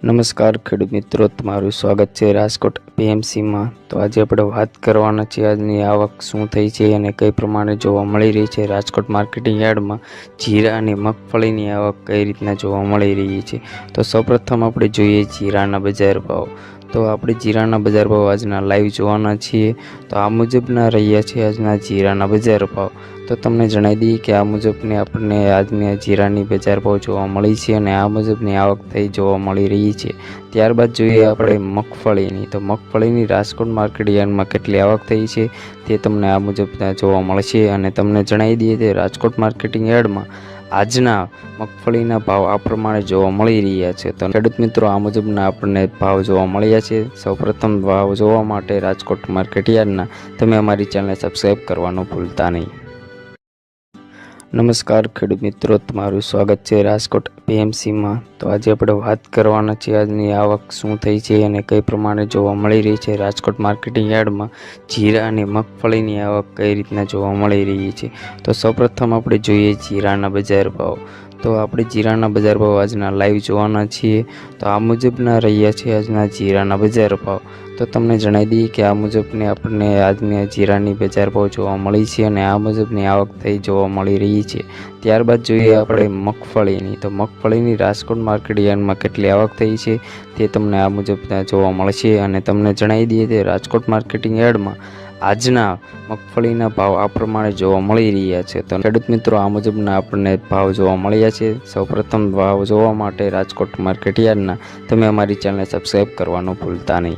નમસ્કાર ખેડૂત મિત્રો, તમારું સ્વાગત છે રાજકોટ પીએમસીમાં। તો આજે આપણે વાત કરવાના છે આજની આવક શું થઈ છે અને કઈ પ્રમાણે જોવા મળી રહી છે। રાજકોટ માર્કેટિંગ યાર્ડમાં જીરા અને મગફળીની આવક કઈ રીતના જોવા મળી રહી છે। તો સૌપ્રથમ આપણે જોઈએ જીરાના બજાર ભાવ। તો આપણે જીરાના બજાર ભાવ આજના લાઈવ જોવાના છીએ। તો આ મુજબના રહ્યા છે આજના જીરાના બજાર ભાવ। તો તમને જણાવી દઈએ કે આ મુજબની આપણને આજની જીરાની બજાર ભાવ જોવા મળી છે અને આ મુજબની આવક થઈ જોવા મળી રહી છે। ત્યારબાદ જોઈએ આપણે મગફળીની। તો મગફળીની રાજકોટ માર્કેટ યાર્ડમાં કેટલી આવક થઈ છે તે તમને આ મુજબ જોવા મળશે અને તમને જણાવી દઈએ કે રાજકોટ માર્કેટિંગ યાર્ડમાં આજના મગફળીના ભાવ આ પ્રમાણે જોવા મળી રહ્યા છે। તો ખેડૂત મિત્રો, આ મુજબના આપણને ભાવ જોવા મળ્યા છે। સૌપ્રથમ ભાવ જોવા માટે રાજકોટ માર્કેટ યાર્ડના તમે અમારી ચેનલને સબસ્ક્રાઈબ કરવાનું ભૂલતા નહીં। નમસ્કાર ખેડૂત મિત્રો, તમારું સ્વાગત છે રાજકોટ પીએમસીમાં। તો આજે આપણે વાત કરવાના છે આજની આવક શું થઈ છે અને કઈ પ્રમાણે જોવા મળી રહી છે। રાજકોટ માર્કેટિંગ યાર્ડમાં જીરા અને મગફળીની આવક કઈ રીતના જોવા મળી રહી છે। તો સૌપ્રથમ આપણે જોઈએ જીરાના બજાર ભાવ। તો આપણે જીરાના બજાર ભાવ આજના લાઈવ જોવાના છીએ। તો આ મુજબના રહ્યા છે આજના જીરાના બજાર ભાવ। તો તમને જણાવી દઈએ કે આ મુજબની આપણને આજની જીરાની બજાર ભાવ જોવા મળી છે અને આ મુજબની આવક થઈ જોવા મળી રહી છે। ત્યારબાદ જોઈએ આપણે મગફળીની। તો મગફળીની રાજકોટ માર્કેટ યાર્ડમાં કેટલી આવક થઈ છે તે તમને આ મુજબ જોવા મળશે અને તમને જણાવી દઈએ કે રાજકોટ માર્કેટિંગ યાર્ડમાં આજના મગફળીના ભાવ આ પ્રમાણે જોવા મળી રહ્યા છે। તો ખેડૂત મિત્રો, આ મુજબના આપણને ભાવ જોવા મળ્યા છે। સૌપ્રથમ ભાવ જોવા માટે રાજકોટ માર્કેટ યાર્ડના તમે અમારી ચેનલને સબસ્ક્રાઈબ કરવાનું ભૂલતા નહીં।